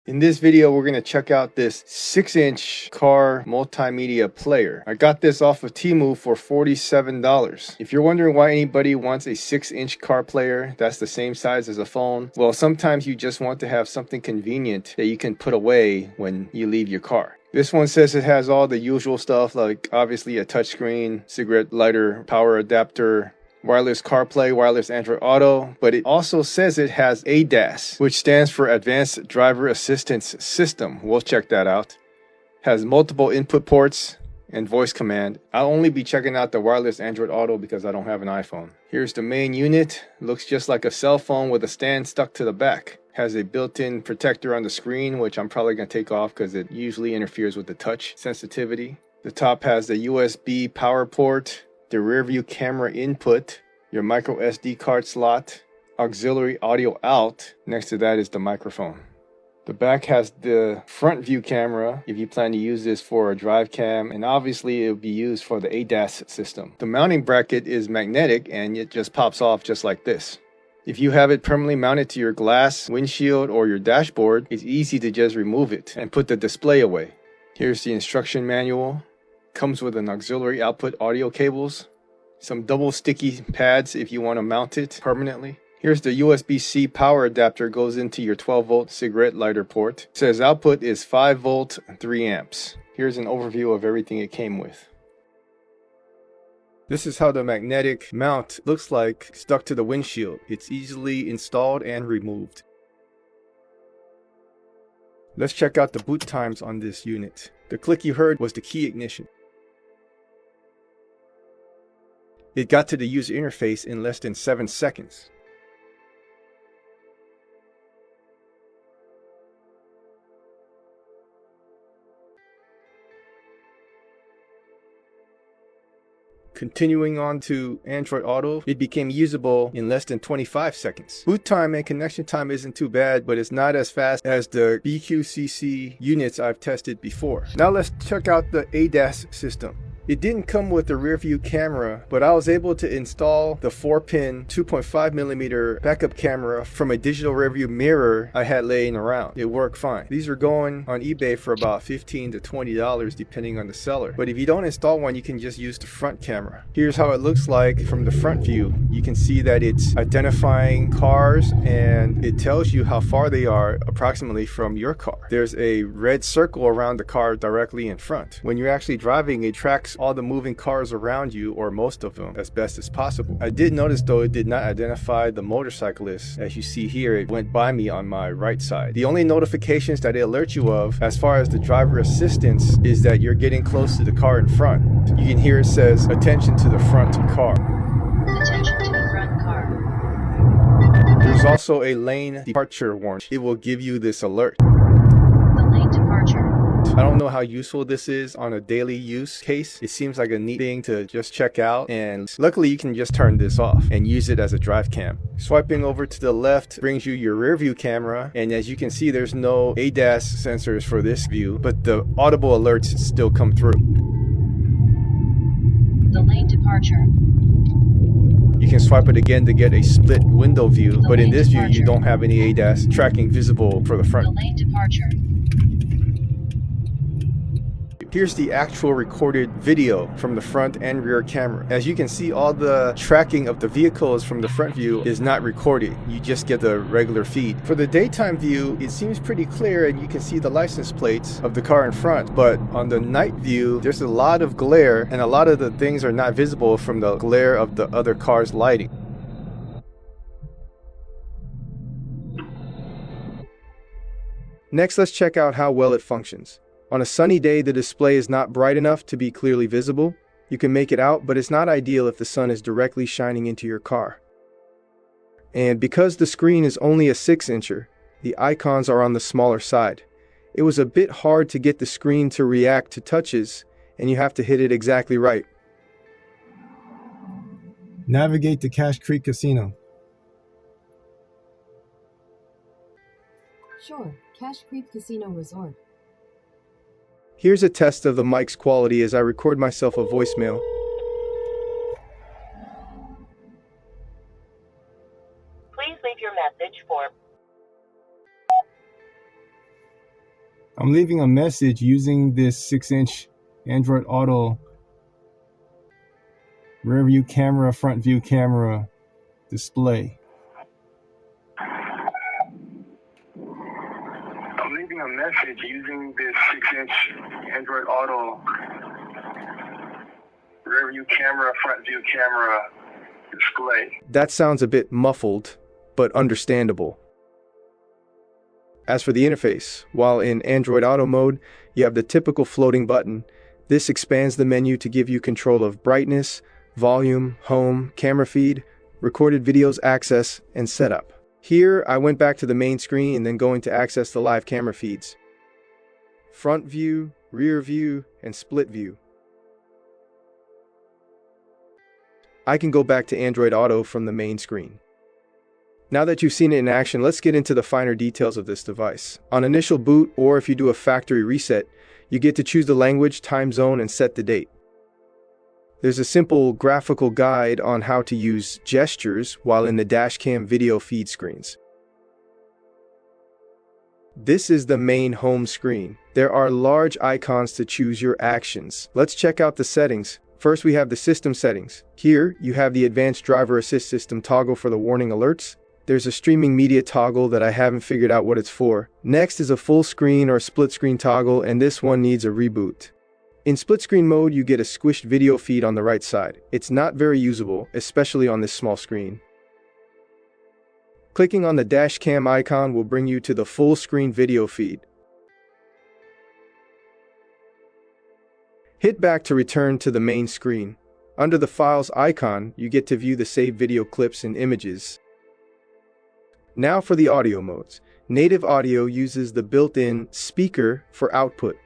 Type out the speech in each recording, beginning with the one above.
In this video, we're going to check out this 6-inch car multimedia player. I got this off of TEMU for $47. If you're wondering why anybody wants a 6-inch car player that's the same size as a phone, well, sometimes you just want to have something convenient that you can put away when you leave your car. This one says it has all the usual stuff, like obviously a touchscreen, cigarette lighter, power adapter, wireless CarPlay, wireless Android Auto, but it also says it has ADAS, which stands for Advanced Driver Assistance System. We'll check that out. Has multiple input ports and voice command. I'll only be checking out the wireless Android Auto because I don't have an iPhone. Here's the main unit. Looks just like a cell phone with a stand stuck to the back. Has a built-in protector on the screen, which I'm probably going to take off because it usually interferes with the touch sensitivity. The top has the USB power port, the rear view camera input, your micro SD card slot, auxiliary audio out. Next to that is the microphone. The back has the front view camera if you plan to use this for a drive cam, and obviously it will be used for the ADAS system. The mounting bracket is magnetic and it just pops off just like this. If you have it permanently mounted to your glass, windshield, or your dashboard, it's easy to just remove it and put the display away. Here's the instruction manual. Comes with an auxiliary output audio cables, some double sticky pads if you want to mount it permanently. Here's the USB-C power adapter, goes into your 12-volt cigarette lighter port. It says output is 5 volt, 3 amps. Here's an overview of everything it came with. This is how the magnetic mount looks like stuck to the windshield. It's easily installed and removed. Let's check out the boot times on this unit. The click you heard was the key ignition. It got to the user interface in less than 7 seconds. Continuing on to Android Auto, it became usable in less than 25 seconds. Boot time and connection time isn't too bad, but it's not as fast as the BQCC units I've tested before. Now let's check out the ADAS system. It didn't come with the rear view camera, but I was able to install the 4-pin 2.5mm backup camera from a digital rear view mirror I had laying around. It worked fine. These are going on eBay for about $15 to $20 depending on the seller. But if you don't install one, you can just use the front camera. Here's how it looks like from the front view. You can see that it's identifying cars and it tells you how far they are approximately from your car. There's a red circle around the car directly in front. When you're actually driving, it tracks all the moving cars around you, or most of them, as best as possible. I did notice though it did not identify the motorcyclist. As you see here, it went by me on my right side. The only notifications that it alerts you of as far as the driver assistance is that you're getting close to the car in front. You can hear it says attention to the front car. Attention to the front car. There's also a lane departure warning. It will give you this alert. The lane departure. I don't know how useful this is on a daily use case. It seems like a neat thing to just check out, and luckily you can just turn this off and use it as a drive cam. Swiping over to the left brings you your rear view camera, and as you can see there's no ADAS sensors for this view, but the audible alerts still come through. The lane departure. You can swipe it again to get a split window view, but in this view you don't have any ADAS tracking visible for the front. The lane departure. Here's the actual recorded video from the front and rear camera. As you can see, all the tracking of the vehicles from the front view is not recorded. You just get the regular feed. For the daytime view, it seems pretty clear and you can see the license plates of the car in front. But on the night view, there's a lot of glare and a lot of the things are not visible from the glare of the other car's lighting. Next, let's check out how well it functions. On a sunny day, the display is not bright enough to be clearly visible. You can make it out, but it's not ideal if the sun is directly shining into your car. And because the screen is only a 6-incher, the icons are on the smaller side. It was a bit hard to get the screen to react to touches, and you have to hit it exactly right. Navigate to Cache Creek Casino. Sure, Cache Creek Casino Resort. Here's a test of the mic's quality as I record myself a voicemail. Please leave your message for I'm leaving a message using this 6-inch Android Auto rear view camera, front view camera display. I'm leaving a message using this 6-inch Android Auto rear view camera, front view camera display. That sounds a bit muffled, but understandable. As for the interface, while in Android Auto mode, you have the typical floating button. This expands the menu to give you control of brightness, volume, home, camera feed, recorded videos access, and setup. Here, I went back to the main screen and then going to access the live camera feeds. Front view, rear view, and split view. I can go back to Android Auto from the main screen. Now that you've seen it in action, let's get into the finer details of this device. On initial boot, or if you do a factory reset, you get to choose the language, time zone, and set the date. There's a simple graphical guide on how to use gestures while in the dashcam video feed screens. This is the main home screen. There are large icons to choose your actions. Let's check out the settings. First, we have the system settings. Here, you have the advanced driver assist system toggle for the warning alerts. There's a streaming media toggle that I haven't figured out what it's for. Next is a full screen or split screen toggle, and this one needs a reboot. In split screen mode, you get a squished video feed on the right side. It's not very usable, especially on this small screen. Clicking on the dash cam icon will bring you to the full screen video feed. Hit back to return to the main screen. Under the files icon, you get to view the saved video clips and images. Now for the audio modes. Native audio uses the built-in speaker for output.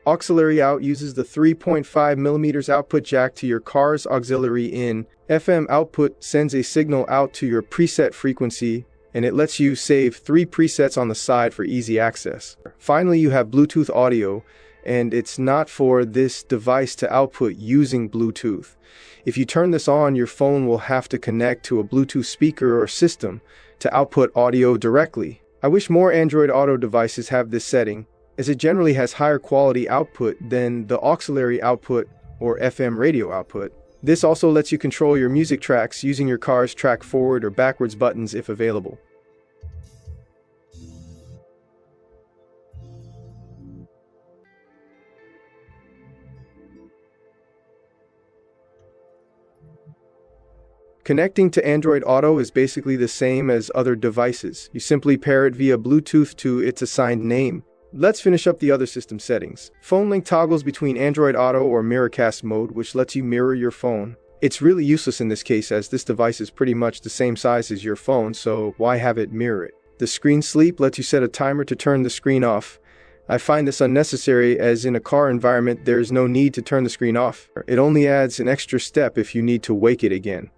Auxiliary out uses the 3.5mm output jack to your car's auxiliary in. FM output sends a signal out to your preset frequency, and it lets you save 3 presets on the side for easy access. Finally, you have Bluetooth audio, and it's not for this device to output using Bluetooth. If you turn this on, your phone will have to connect to a Bluetooth speaker or system to output audio directly. I wish more Android Auto devices have this setting, as it generally has higher quality output than the auxiliary output or FM radio output. This also lets you control your music tracks using your car's track forward or backwards buttons if available. Connecting to Android Auto is basically the same as other devices. You simply pair it via Bluetooth to its assigned name. Let's finish up the other system settings. Phone link toggles between Android Auto or Mirrorcast mode, which lets you mirror your phone. It's really useless in this case as this device is pretty much the same size as your phone, so why have it mirror it? The screen sleep lets you set a timer to turn the screen off. I find this unnecessary as in a car environment there is no need to turn the screen off. It only adds an extra step if you need to wake it again.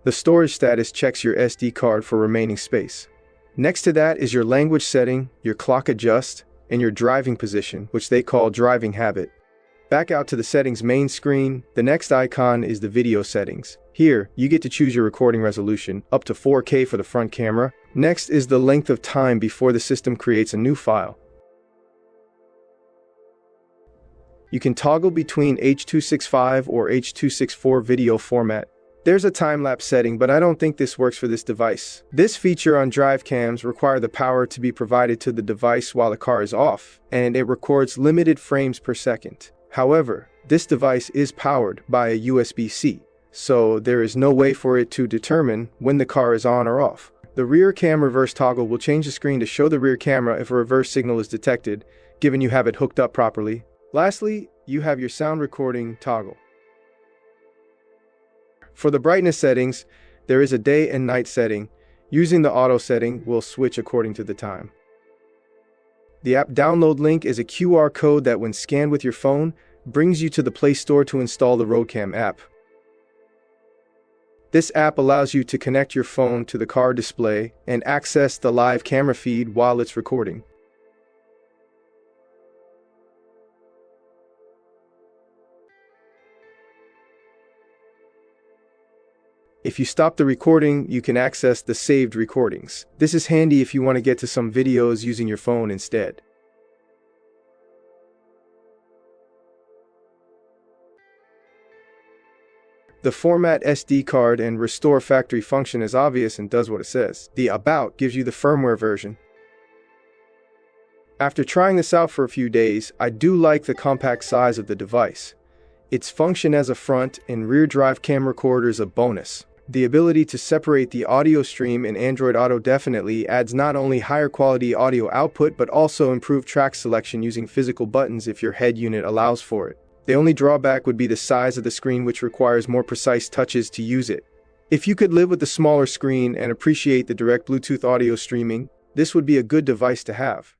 The storage status checks your SD card for remaining space. Next to that is your language setting, your clock adjust, and your driving position, which they call driving habit. Back out to the settings main screen, the next icon is the video settings. Here, you get to choose your recording resolution, up to 4K for the front camera. Next is the length of time before the system creates a new file. You can toggle between H.265 or H.264 video format. There's a time-lapse setting, but I don't think this works for this device. This feature on drive cams requires the power to be provided to the device while the car is off, and it records limited frames per second. However, this device is powered by a USB-C, so there is no way for it to determine when the car is on or off. The rear cam reverse toggle will change the screen to show the rear camera if a reverse signal is detected, given you have it hooked up properly. Lastly, you have your sound recording toggle. For the brightness settings, there is a day and night setting. Using the auto setting will switch according to the time. The app download link is a QR code that when scanned with your phone, brings you to the Play Store to install the Roadcam app. This app allows you to connect your phone to the car display and access the live camera feed while it's recording. If you stop the recording, you can access the saved recordings. This is handy if you want to get to some videos using your phone instead. The format SD card and restore factory function is obvious and does what it says. The About gives you the firmware version. After trying this out for a few days, I do like the compact size of the device. Its function as a front and rear drive cam recorder is a bonus. The ability to separate the audio stream in Android Auto definitely adds not only higher quality audio output but also improved track selection using physical buttons if your head unit allows for it. The only drawback would be the size of the screen, which requires more precise touches to use it. If you could live with the smaller screen and appreciate the direct Bluetooth audio streaming, this would be a good device to have.